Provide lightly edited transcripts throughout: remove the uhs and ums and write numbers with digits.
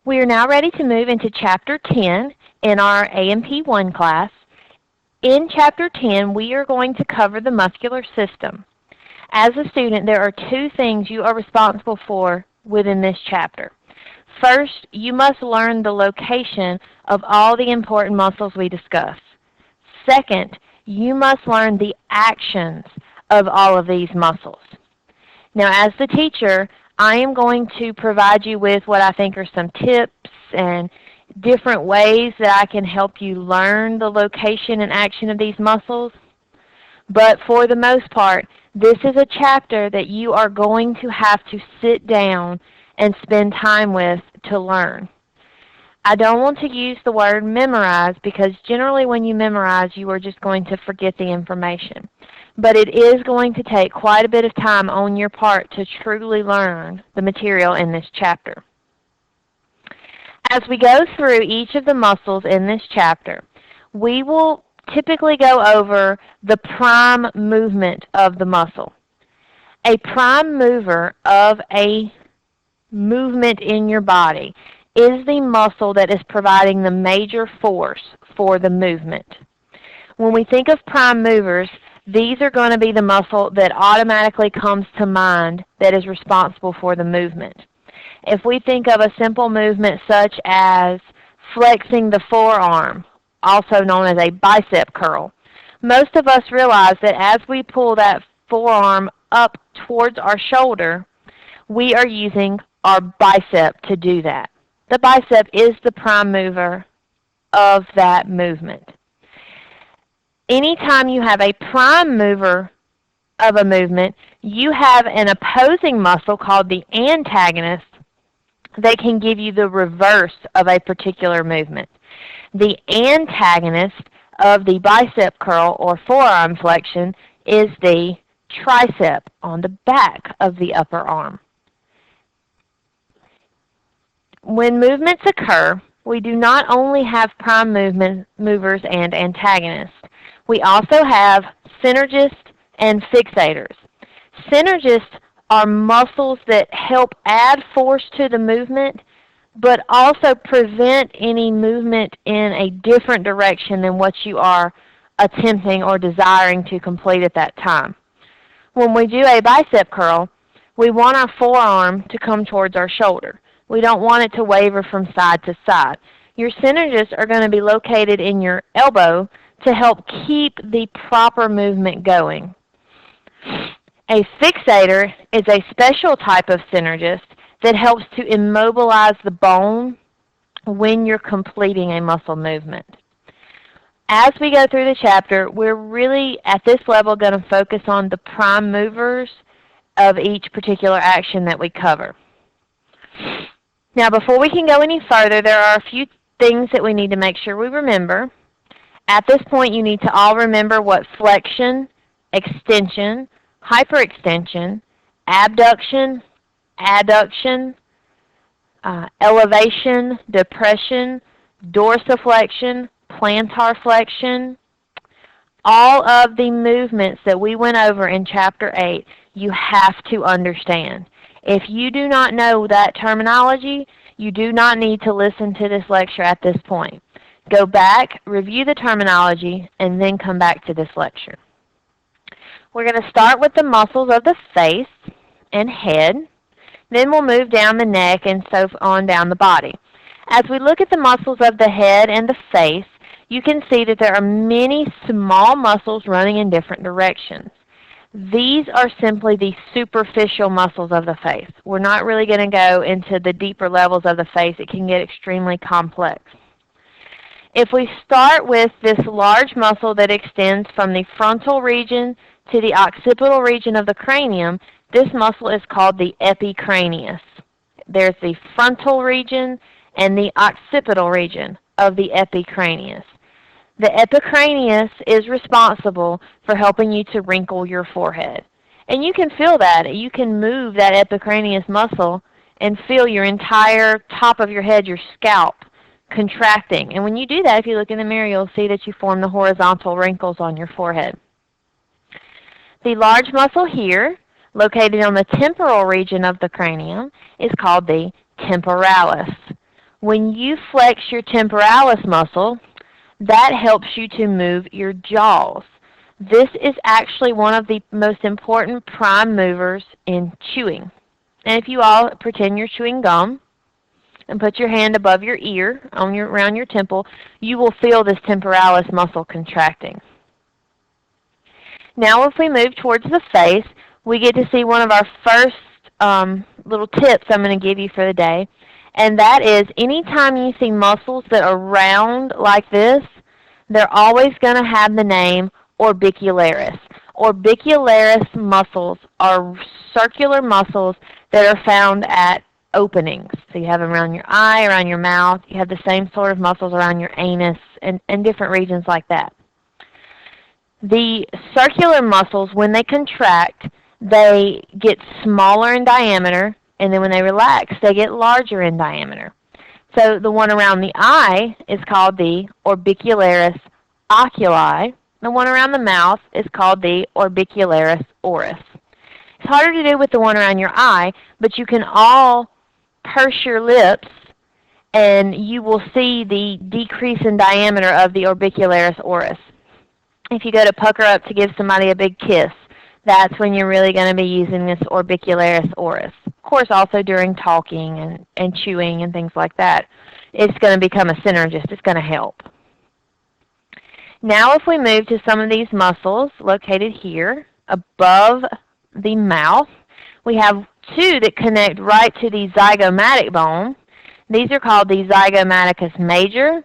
We are now ready to move into Chapter 10 in our A&P 1 class. In Chapter 10, we are going to cover the muscular system. As a student, there are two things you are responsible for within this chapter. First, you must learn the location of all the important muscles we discuss. Second, you must learn the actions of all of these muscles. Now, as the teacher, I am going to provide you with what I think are some tips and different ways that I can help you learn the location and action of these muscles. But for the most part, this is a chapter that you are going to have to sit down and spend time with to learn. I don't want to use the word memorize because generally when you memorize, you are just going to forget the information. But it is going to take quite a bit of time on your part to truly learn the material in this chapter. As we go through each of the muscles in this chapter, we will typically go over the prime movement of the muscle. A prime mover of a movement in your body is the muscle that is providing the major force for the movement. When we think of prime movers, these are going to be the muscle that automatically comes to mind that is responsible for the movement. If we think of a simple movement such as flexing the forearm, also known as a bicep curl, most of us realize that as we pull that forearm up towards our shoulder, we are using our bicep to do that. The bicep is the prime mover of that movement. Anytime you have a prime mover of a movement, you have an opposing muscle called the antagonist that can give you the reverse of a particular movement. The antagonist of the bicep curl or forearm flexion is the tricep on the back of the upper arm. When movements occur, we do not only have prime movers and antagonists. We also have synergists and fixators. Synergists are muscles that help add force to the movement, but also prevent any movement in a different direction than what you are attempting or desiring to complete at that time. When we do a bicep curl, we want our forearm to come towards our shoulder. We don't want it to waver from side to side. Your synergists are going to be located in your elbow to help keep the proper movement going. A fixator is a special type of synergist that helps to immobilize the bone when you're completing a muscle movement. As we go through the chapter, we're really at this level going to focus on the prime movers of each particular action that we cover. Now, before we can go any further, there are a few things that we need to make sure we remember. At this point, you need to all remember what flexion, extension, hyperextension, abduction, adduction, elevation, depression, dorsiflexion, plantar flexion, all of the movements that we went over in Chapter 8, you have to understand. If you do not know that terminology, you do not need to listen to this lecture at this point. Go back, review the terminology, and then come back to this lecture. We're going to start with the muscles of the face and head. Then we'll move down the neck and so on down the body. As we look at the muscles of the head and the face, you can see that there are many small muscles running in different directions. These are simply the superficial muscles of the face. We're not really going to go into the deeper levels of the face. It can get extremely complex. If we start with this large muscle that extends from the frontal region to the occipital region of the cranium, this muscle is called the epicranius. There's the frontal region and the occipital region of the epicranius. The epicranius is responsible for helping you to wrinkle your forehead. And you can feel that. You can move that epicranius muscle and feel your entire top of your head, your scalp, contracting. And when you do that, if you look in the mirror, you'll see that you form the horizontal wrinkles on your forehead. The large muscle here, located on the temporal region of the cranium, is called the temporalis. When you flex your temporalis muscle, that helps you to move your jaws. This is actually one of the most important prime movers in chewing. And if you all pretend you're chewing gum and put your hand above your ear around your temple, you will feel this temporalis muscle contracting. Now if we move towards the face, we get to see one of our first little tips I'm going to give you for the day. And that is, anytime you see muscles that are round like this, they're always going to have the name orbicularis. Orbicularis muscles are circular muscles that are found at openings. So you have them around your eye, around your mouth. You have the same sort of muscles around your anus and different regions like that. The circular muscles, when they contract, they get smaller in diameter, and then when they relax, they get larger in diameter. So the one around the eye is called the orbicularis oculi. The one around the mouth is called the orbicularis oris. It's harder to do with the one around your eye, but you can all purse your lips, and you will see the decrease in diameter of the orbicularis oris. If you go to pucker up to give somebody a big kiss, that's when you're really going to be using this orbicularis oris. Of course, also during talking and chewing and things like that, it's going to become a synergist. It's going to help. Now if we move to some of these muscles located here above the mouth, we have two that connect right to the zygomatic bone. These are called the zygomaticus major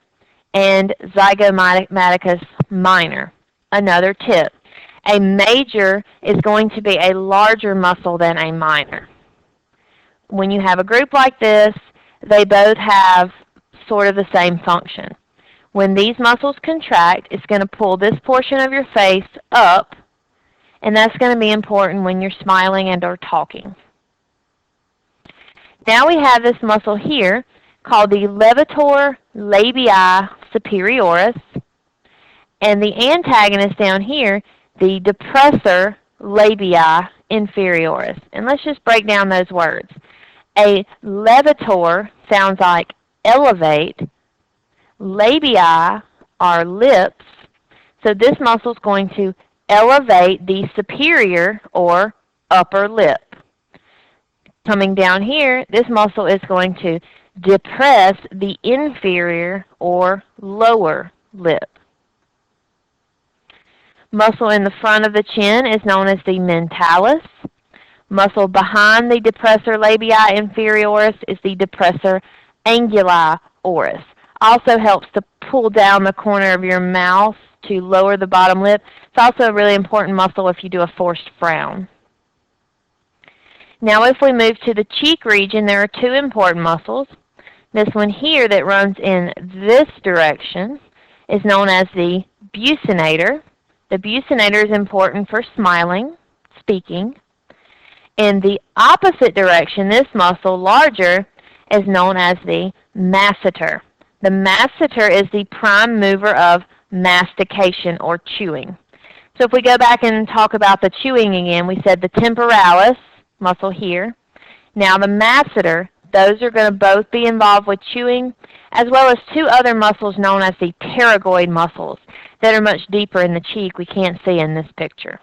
and zygomaticus minor. Another tip. A major is going to be a larger muscle than a minor. When you have a group like this, they both have sort of the same function. When these muscles contract, it's going to pull this portion of your face up, and that's going to be important when you're smiling and or talking. Now we have this muscle here called the levator labii superioris, and the antagonist down here, the depressor labii inferioris. And let's just break down those words. A levator sounds like elevate. Labii are lips. So this muscle is going to elevate the superior or upper lip. Coming down here, this muscle is going to depress the inferior or lower lip. Muscle in the front of the chin is known as the mentalis. Muscle behind the depressor labii inferioris is the depressor anguli oris. Also helps to pull down the corner of your mouth to lower the bottom lip. It's also a really important muscle if you do a forced frown. Now if we move to the cheek region, there are two important muscles. This one here that runs in this direction is known as the buccinator. The buccinator is important for smiling, speaking. In the opposite direction, this muscle, larger, is known as the masseter. The masseter is the prime mover of mastication or chewing. So if we go back and talk about the chewing again, we said the temporalis muscle here. Now the masseter, those are going to both be involved with chewing, as well as two other muscles known as the pterygoid muscles that are much deeper in the cheek we can't see in this picture.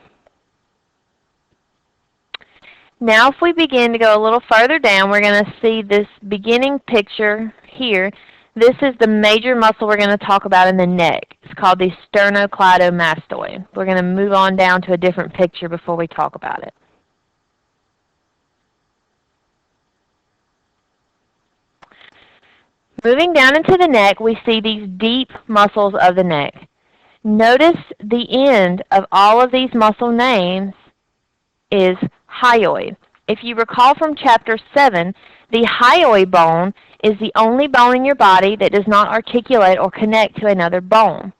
Now if we begin to go a little further down, we're going to see this beginning picture here. This is the major muscle we're going to talk about in the neck. It's called the sternocleidomastoid. We're going to move on down to a different picture before we talk about it. Moving down into the neck, we see these deep muscles of the neck. Notice the end of all of these muscle names is hyoid. If you recall from Chapter 7, the hyoid bone is the only bone in your body that does not articulate or connect to another bone.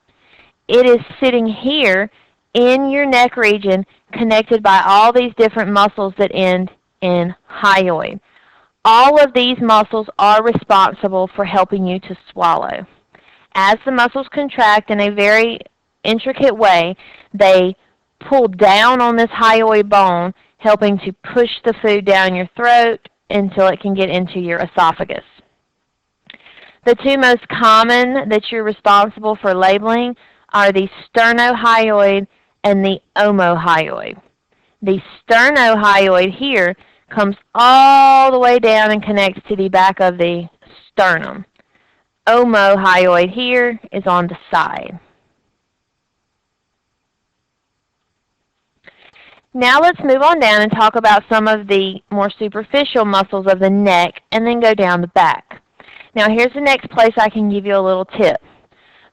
It is sitting here in your neck region, connected by all these different muscles that end in hyoid. All of these muscles are responsible for helping you to swallow. As the muscles contract in a very intricate way, they pull down on this hyoid bone, helping to push the food down your throat until it can get into your esophagus. The two most common that you're responsible for labeling are the sternohyoid and the omohyoid. The sternohyoid here comes all the way down and connects to the back of the sternum. Omohyoid here is on the side. Now let's move on down and talk about some of the more superficial muscles of the neck and then go down the back. Now here's the next place I can give you a little tip.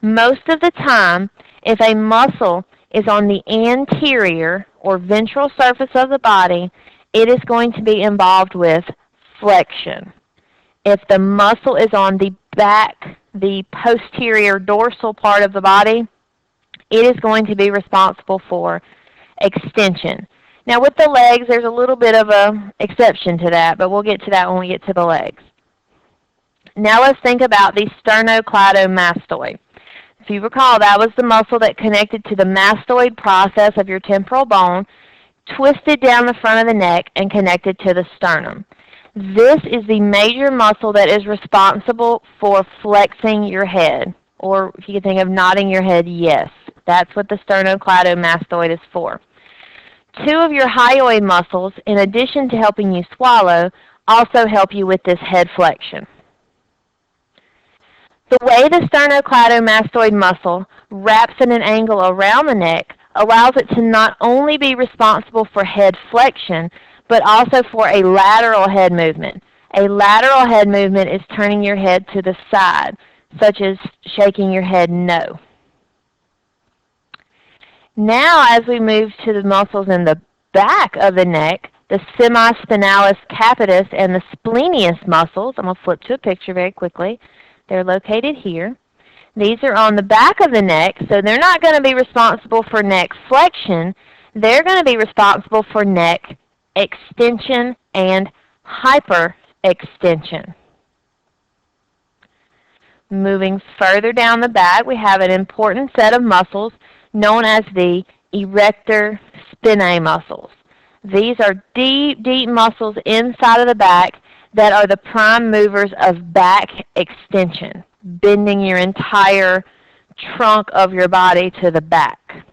Most of the time, if a muscle is on the anterior or ventral surface of the body, it is going to be involved with flexion. If the muscle is on the back, the posterior dorsal part of the body, it is going to be responsible for extension. Now with the legs, there's a little bit of an exception to that, but we'll get to that when we get to the legs. Now let's think about the sternocleidomastoid. If you recall, that was the muscle that connected to the mastoid process of your temporal bone, twisted down the front of the neck, and connected to the sternum. This is the major muscle that is responsible for flexing your head, or if you can think of nodding your head, yes. That's what the sternocleidomastoid is for. Two of your hyoid muscles, in addition to helping you swallow, also help you with this head flexion. The way the sternocleidomastoid muscle wraps at an angle around the neck allows it to not only be responsible for head flexion, but also for a lateral head movement. A lateral head movement is turning your head to the side, such as shaking your head no. Now, as we move to the muscles in the back of the neck, the semispinalis capitis and the splenius muscles, I'm going to flip to a picture very quickly. They're located here. These are on the back of the neck, so they're not going to be responsible for neck flexion. They're going to be responsible for neck extension and hyperextension. Moving further down the back, we have an important set of muscles known as the erector spinae muscles. These are deep, deep muscles inside of the back that are the prime movers of back extension, bending your entire trunk of your body to the back.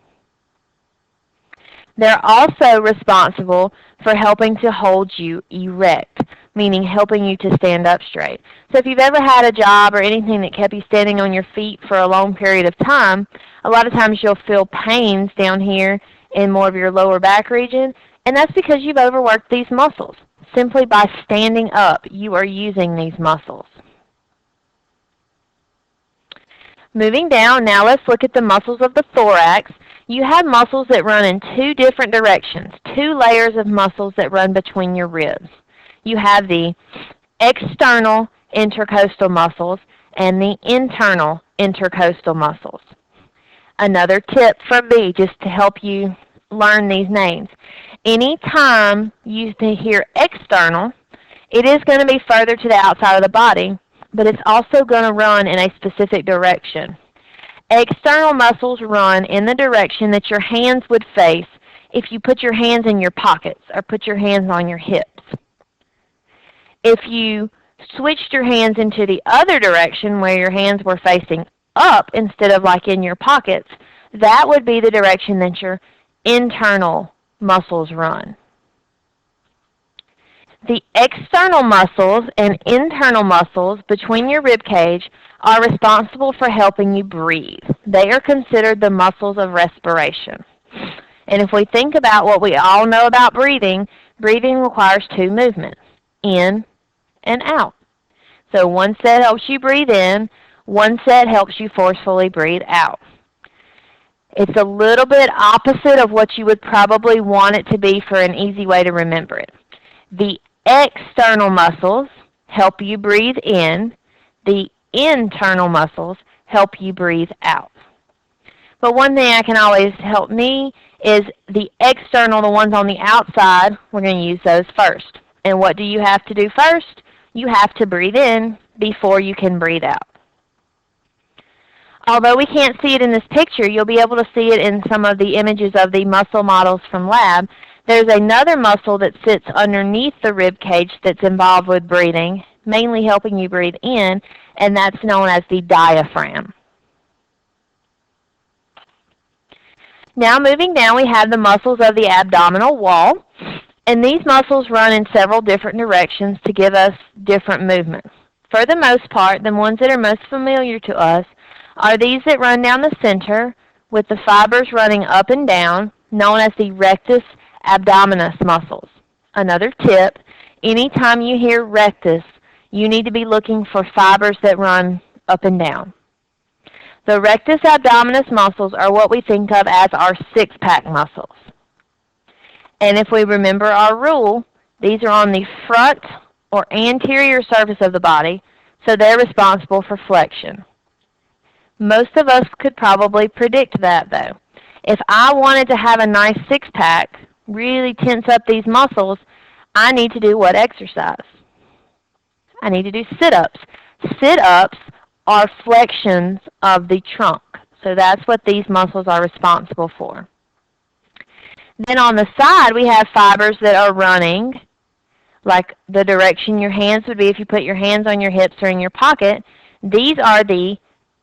They're also responsible for helping to hold you erect, meaning helping you to stand up straight. So if you've ever had a job or anything that kept you standing on your feet for a long period of time, a lot of times you'll feel pains down here in more of your lower back region, and that's because you've overworked these muscles. Simply by standing up, you are using these muscles. Moving down, now let's look at the muscles of the thorax. You have muscles that run in two different directions, two layers of muscles that run between your ribs. You have the external intercostal muscles and the internal intercostal muscles. Another tip from me just to help you learn these names. Anytime you hear external, it is going to be further to the outside of the body, but it's also going to run in a specific direction. External muscles run in the direction that your hands would face if you put your hands in your pockets or put your hands on your hips. If you switched your hands into the other direction where your hands were facing up instead of like in your pockets, that would be the direction that your internal muscles run. The external muscles and internal muscles between your rib cage are responsible for helping you breathe. They are considered the muscles of respiration. And if we think about what we all know about breathing, breathing requires two movements, in and out. So one set helps you breathe in, one set helps you forcefully breathe out. It's a little bit opposite of what you would probably want it to be for an easy way to remember it. The external muscles help you breathe in. The internal muscles help you breathe out. But one thing that can always help me is the external, the ones on the outside, we're going to use those first. And what do you have to do first? You have to breathe in before you can breathe out. Although we can't see it in this picture, you'll be able to see it in some of the images of the muscle models from lab. There's another muscle that sits underneath the rib cage that's involved with breathing, mainly helping you breathe in, and that's known as the diaphragm. Now moving down, we have the muscles of the abdominal wall, and these muscles run in several different directions to give us different movements. For the most part, the ones that are most familiar to us are these that run down the center with the fibers running up and down, known as the rectus abdominis muscles. Another tip, anytime you hear rectus, you need to be looking for fibers that run up and down. The rectus abdominis muscles are what we think of as our six-pack muscles. And if we remember our rule, these are on the front or anterior surface of the body, so they're responsible for flexion. Most of us could probably predict that, though. If I wanted to have a nice six-pack, really tense up these muscles, I need to do what exercise? I need to do sit-ups. Sit-ups are flexions of the trunk. So that's what these muscles are responsible for. Then on the side, we have fibers that are running, like the direction your hands would be if you put your hands on your hips or in your pocket. These are the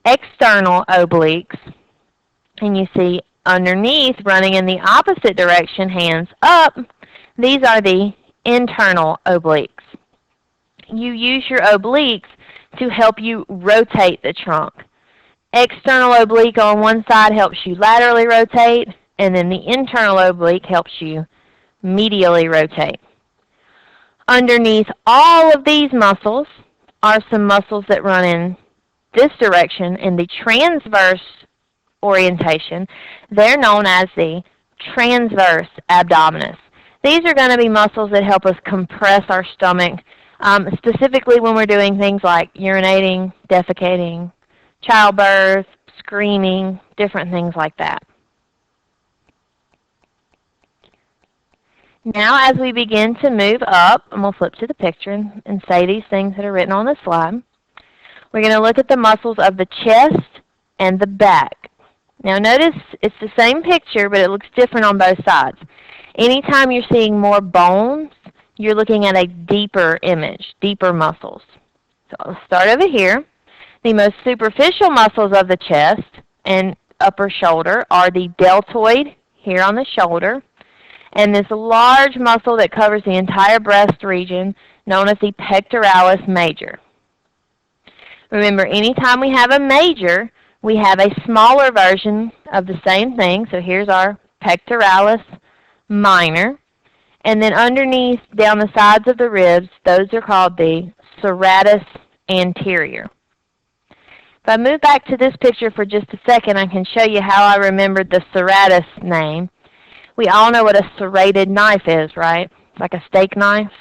external obliques. And you see underneath, running in the opposite direction, hands up, these are the internal obliques. You use your obliques to help you rotate the trunk. External oblique on one side helps you laterally rotate, and then the internal oblique helps you medially rotate. Underneath all of these muscles are some muscles that run in this direction in the transverse orientation. They're known as the transverse abdominis. These are going to be muscles that help us compress our stomach, specifically when we're doing things like urinating, defecating, childbirth, screaming, different things like that. Now as we begin to move up, and we'll flip to the picture and say these things that are written on the slide, we're going to look at the muscles of the chest and the back. Now notice it's the same picture, but it looks different on both sides. Anytime you're seeing more bones, you're looking at a deeper image, deeper muscles. So I'll start over here. The most superficial muscles of the chest and upper shoulder are the deltoid here on the shoulder, and this large muscle that covers the entire breast region known as the pectoralis major. Remember, anytime we have a major, we have a smaller version of the same thing. So here's our pectoralis minor. And then underneath, down the sides of the ribs, those are called the serratus anterior. If I move back to this picture for just a second, I can show you how I remembered the serratus name. We all know what a serrated knife is, right? It's like a steak knife.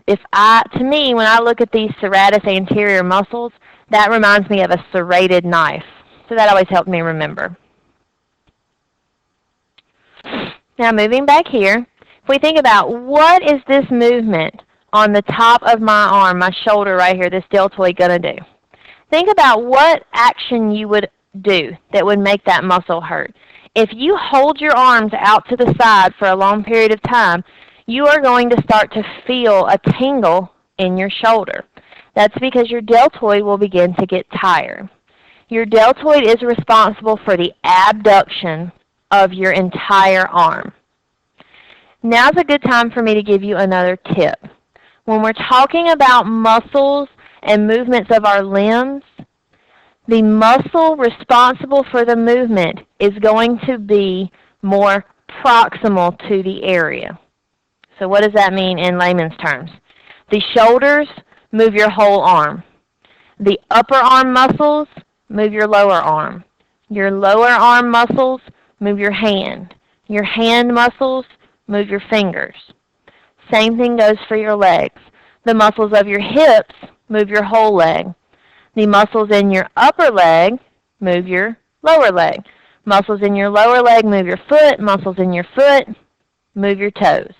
To me, when I look at these serratus anterior muscles, that reminds me of a serrated knife. So that always helped me remember. Now moving back here, if we think about what is this movement on the top of my arm, my shoulder right here, this deltoid going to do? Think about what action you would do that would make that muscle hurt. If you hold your arms out to the side for a long period of time, you are going to start to feel a tingle in your shoulder. That's because your deltoid will begin to get tired. Your deltoid is responsible for the abduction of your entire arm. Now's a good time for me to give you another tip. When we're talking about muscles and movements of our limbs, the muscle responsible for the movement is going to be more proximal to the area. So what does that mean in layman's terms? The shoulders move your whole arm. The upper arm muscles move your lower arm. Your lower arm muscles move your hand. Your hand muscles move your fingers. Same thing goes for your legs. The muscles of your hips move your whole leg. The muscles in your upper leg move your lower leg. Muscles in your lower leg move your foot. Muscles in your foot move your toes.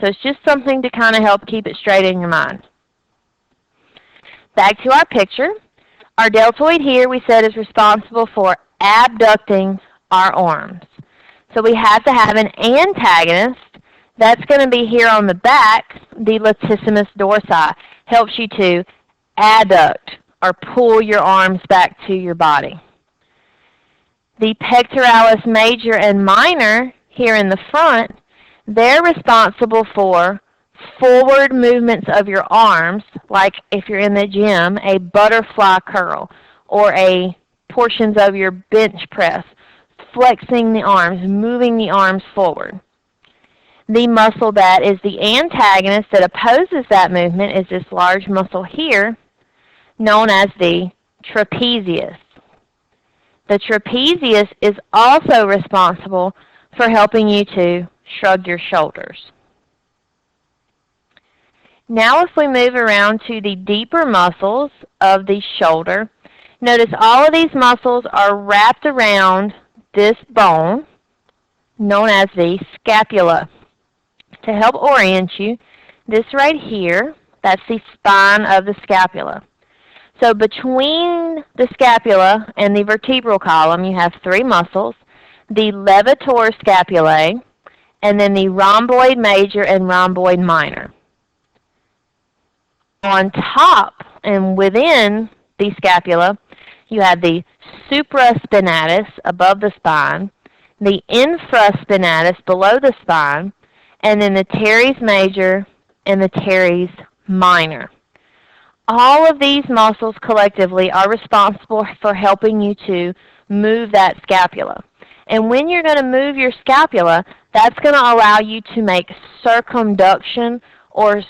So it's just something to kind of help keep it straight in your mind. Back to our picture. Our deltoid here, we said, is responsible for abducting our arms. So we have to have an antagonist. That's going to be here on the back, the latissimus dorsi. helps you to adduct or pull your arms back to your body. The pectoralis major and minor here in the front, they're responsible for forward movements of your arms, like if you're in the gym, a butterfly curl or portions of your bench press, flexing the arms, moving the arms forward. The muscle that is the antagonist that opposes that movement is this large muscle here, known as the trapezius. The trapezius is also responsible for helping you to shrug your shoulders. Now if we move around to the deeper muscles of the shoulder, notice all of these muscles are wrapped around this bone, known as the scapula. To help orient you, this right here, that's the spine of the scapula. So between the scapula and the vertebral column, you have three muscles, the levator scapulae, and then the rhomboid major and rhomboid minor. On top and within the scapula, you have the supraspinatus above the spine, the infraspinatus below the spine, and then the teres major and the teres minor. All of these muscles collectively are responsible for helping you to move that scapula. And when you're going to move your scapula, that's going to allow you to make circumduction or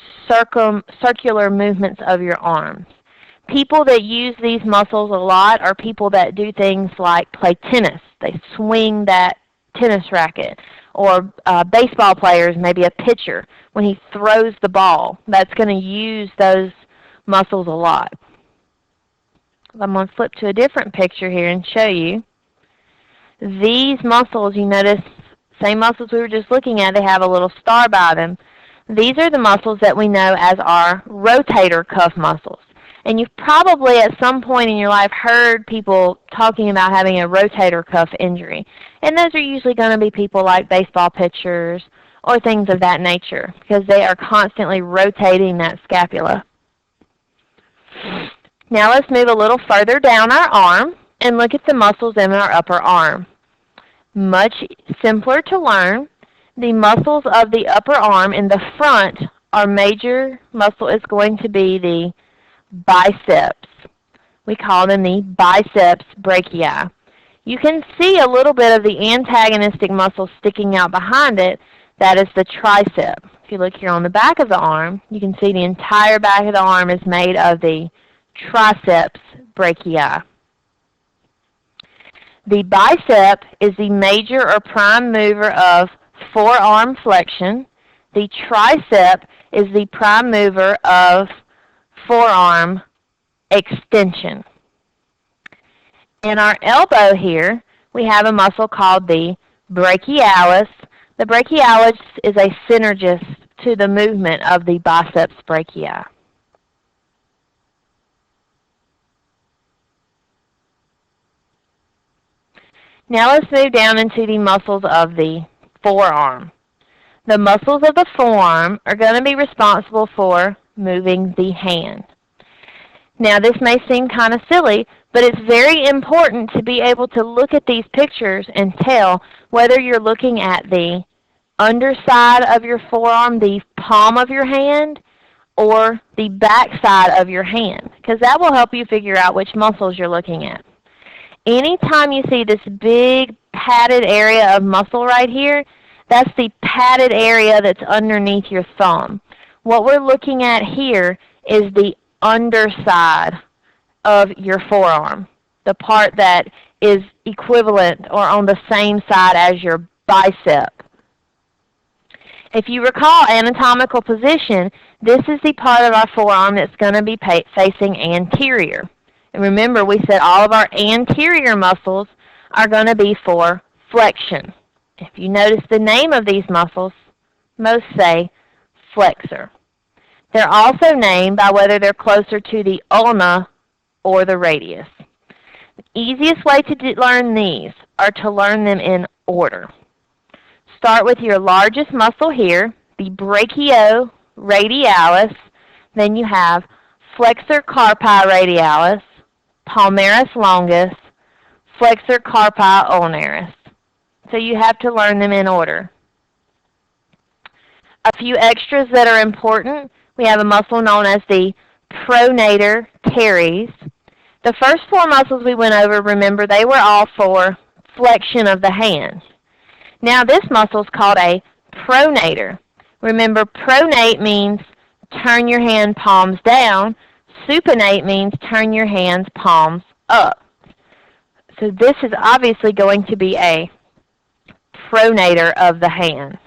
circular movements of your arms. People that use these muscles a lot are people that do things like play tennis. They swing that tennis racket. Or baseball players, maybe a pitcher, when he throws the ball, that's going to use those muscles a lot. I'm going to flip to a different picture here and show you. These muscles, you notice, same muscles we were just looking at, they have a little star by them. These are the muscles that we know as our rotator cuff muscles. And you've probably at some point in your life heard people talking about having a rotator cuff injury. And those are usually going to be people like baseball pitchers or things of that nature because they are constantly rotating that scapula. Now let's move a little further down our arm and look at the muscles in our upper arm. Much simpler to learn. The muscles of the upper arm in the front, our major muscle is going to be the biceps. We call them the biceps brachii. You can see a little bit of the antagonistic muscle sticking out behind it. That is the tricep. If you look here on the back of the arm, you can see the entire back of the arm is made of the triceps brachii. The bicep is the major or prime mover of forearm flexion. The tricep is the prime mover of forearm extension. In our elbow here, we have a muscle called the brachialis. The brachialis is a synergist to the movement of the biceps brachii. Now let's move down into the muscles of the forearm. The muscles of the forearm are going to be responsible for moving the hand. Now this may seem kind of silly, but it's very important to be able to look at these pictures and tell whether you're looking at the underside of your forearm, the palm of your hand, or the back side of your hand, because that will help you figure out which muscles you're looking at. Anytime you see this big padded area of muscle right here, that's the padded area that's underneath your thumb. What we're looking at here is the underside of your forearm, the part that is equivalent or on the same side as your bicep. If you recall anatomical position, this is the part of our forearm that's going to be facing anterior. And remember, we said all of our anterior muscles are going to be for flexion. If you notice the name of these muscles, most say flexor. They're also named by whether they're closer to the ulna or the radius. The easiest way to learn these are to learn them in order. Start with your largest muscle here, the brachioradialis. Then you have flexor carpi radialis, palmaris longus, flexor carpi ulnaris. So you have to learn them in order. A few extras that are important. We have a muscle known as the pronator teres. The first four muscles we went over, remember, they were all for flexion of the hand. Now this muscle is called a pronator. Remember, pronate means turn your hand palms down. Supinate means turn your hands palms up. So this is obviously going to be a pronator of the hand.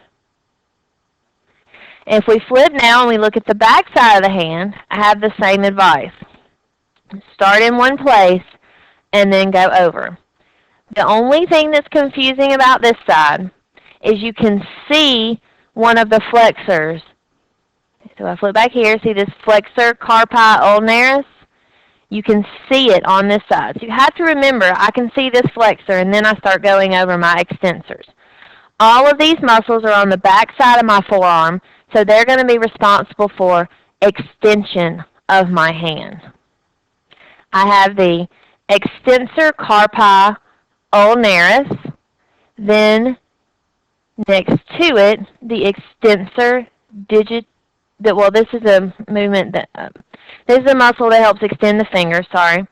If we flip now and we look at the back side of the hand, I have the same advice. Start in one place and then go over. The only thing that's confusing about this side is you can see one of the flexors. So I flip back here, see this flexor carpi ulnaris? You can see it on this side. So you have to remember, I can see this flexor, and then I start going over my extensors. All of these muscles are on the back side of my forearm, so they're going to be responsible for extension of my hand. I have the extensor carpi ulnaris, then next to it, the extensor well, this is a movement that, this is a muscle that helps extend the finger, sorry.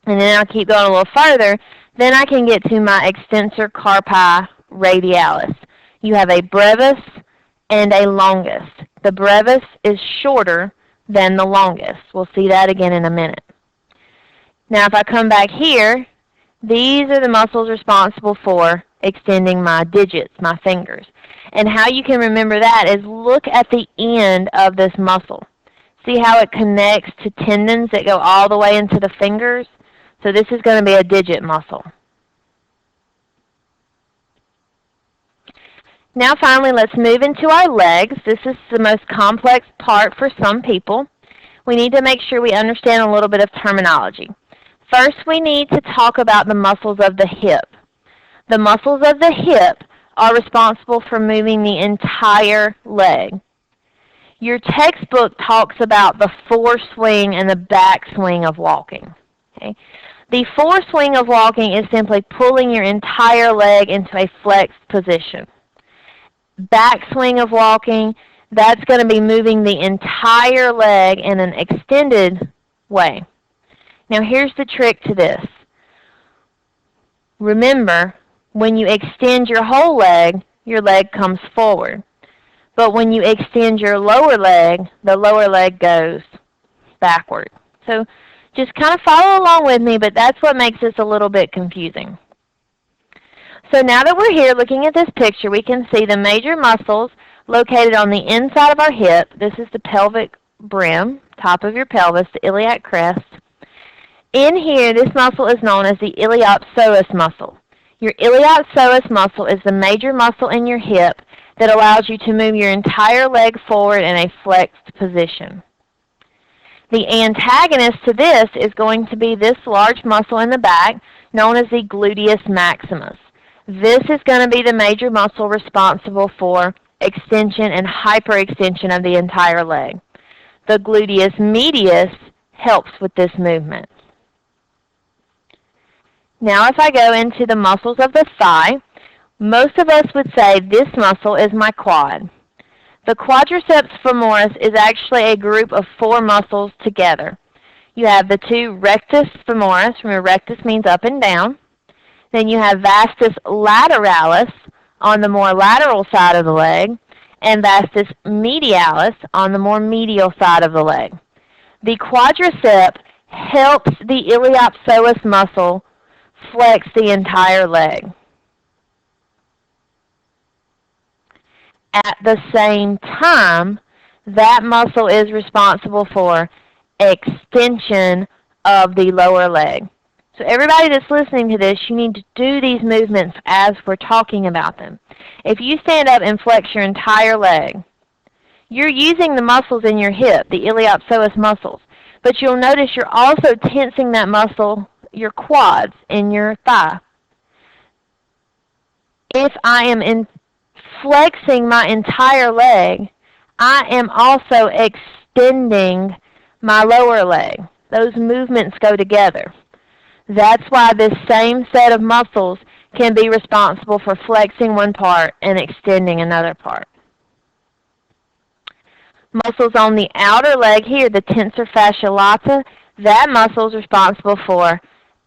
And then I'll keep going a little further, then I can get to my extensor carpi radialis. You have a brevis and a longus. The brevis is shorter than the longest. We'll see that again in a minute. Now if I come back here, these are the muscles responsible for extending my digits, my fingers. And how you can remember that is look at the end of this muscle. See how it connects to tendons that go all the way into the fingers? So this is going to be a digit muscle. Now finally, let's move into our legs. This is the most complex part for some people. We need to make sure we understand a little bit of terminology. First, we need to talk about the muscles of the hip. The muscles of the hip are responsible for moving the entire leg. Your textbook talks about the foreswing and the backswing of walking. Okay? The foreswing of walking is simply pulling your entire leg into a flexed position. Backswing of walking, that's going to be moving the entire leg in an extended way. Now here's the trick to this. Remember, when you extend your whole leg comes forward. But when you extend your lower leg, the lower leg goes backward. So just kind of follow along with me, but that's what makes this a little bit confusing. So now that we're here looking at this picture, we can see the major muscles located on the inside of our hip. This is the pelvic brim, top of your pelvis, the iliac crest. In here, this muscle is known as the iliopsoas muscle. Your iliopsoas muscle is the major muscle in your hip that allows you to move your entire leg forward in a flexed position. The antagonist to this is going to be this large muscle in the back known as the gluteus maximus. This is going to be the major muscle responsible for extension and hyperextension of the entire leg. The gluteus medius helps with this movement. Now if I go into the muscles of the thigh, most of us would say this muscle is my quad. The quadriceps femoris is actually a group of four muscles together. You have the two rectus femoris. Remember, rectus means up and down. Then you have vastus lateralis on the more lateral side of the leg, and vastus medialis on the more medial side of the leg. The quadricep helps the iliopsoas muscle flex the entire leg. At the same time, that muscle is responsible for extension of the lower leg. So everybody that's listening to this, you need to do these movements as we're talking about them. If you stand up and flex your entire leg, you're using the muscles in your hip, the iliopsoas muscles, but you'll notice you're also tensing that muscle, your quads, in your thigh. If I am flexing my entire leg, I am also extending my lower leg. Those movements go together. That's why this same set of muscles can be responsible for flexing one part and extending another part. Muscles on the outer leg here, the tensor fascia lata, that muscle is responsible for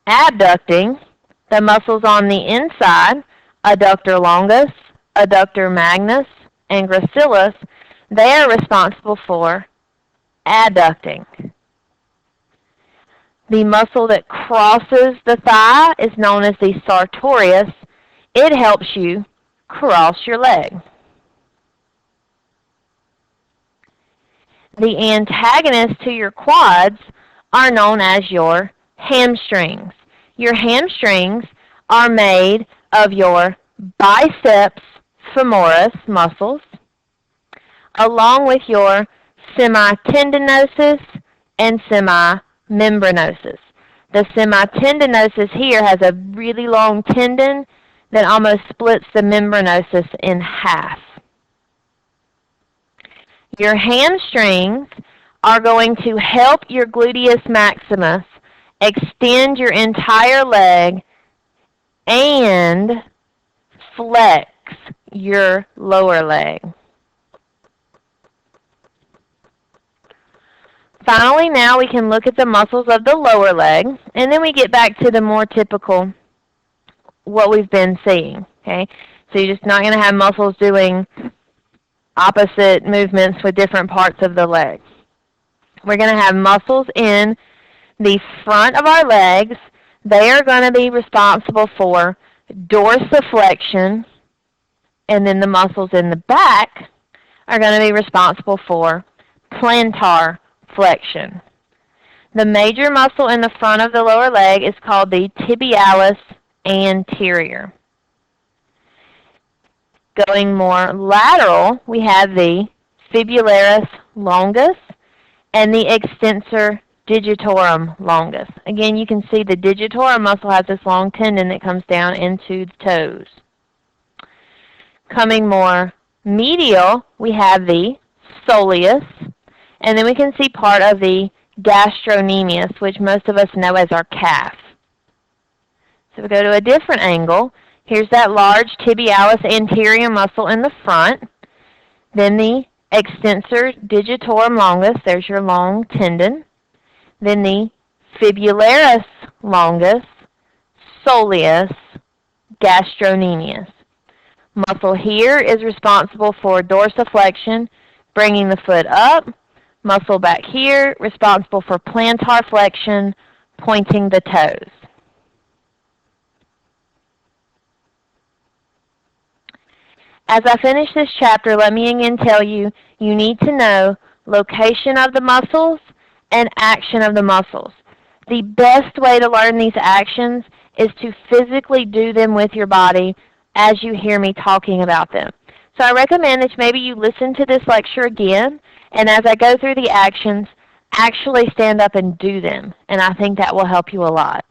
abducting. The muscles on the inside, adductor longus, adductor magnus, and gracilis, they are responsible for adducting. The muscle that crosses the thigh is known as the sartorius. It helps you cross your leg. The antagonists to your quads are known as your hamstrings. Your hamstrings are made of your biceps femoris muscles, along with your semitendinosus and semimembranosus. The semitendinosus here has a really long tendon that almost splits the membranosus in half. Your hamstrings are going to help your gluteus maximus extend your entire leg and flex your lower leg. Finally, now we can look at the muscles of the lower leg, and then we get back to the more typical, what we've been seeing. Okay, so you're just not going to have muscles doing opposite movements with different parts of the leg. We're going to have muscles in the front of our legs. They are going to be responsible for dorsiflexion, and then the muscles in the back are going to be responsible for plantar flexion. The major muscle in the front of the lower leg is called the tibialis anterior. Going more lateral, we have the fibularis longus and the extensor digitorum longus. Again, you can see the digitorum muscle has this long tendon that comes down into the toes. Coming more medial, we have the soleus, and then we can see part of the gastrocnemius, which most of us know as our calf. So we go to a different angle. Here's that large tibialis anterior muscle in the front. Then the extensor digitorum longus, there's your long tendon. Then the fibularis longus, soleus, gastrocnemius. Muscle here is responsible for dorsiflexion, bringing the foot up. Muscle back here, responsible for plantar flexion, pointing the toes. As I finish this chapter, let me again tell you, you need to know location of the muscles and action of the muscles. The best way to learn these actions is to physically do them with your body as you hear me talking about them. So I recommend that maybe you listen to this lecture again, and as I go through the actions, actually stand up and do them. And I think that will help you a lot.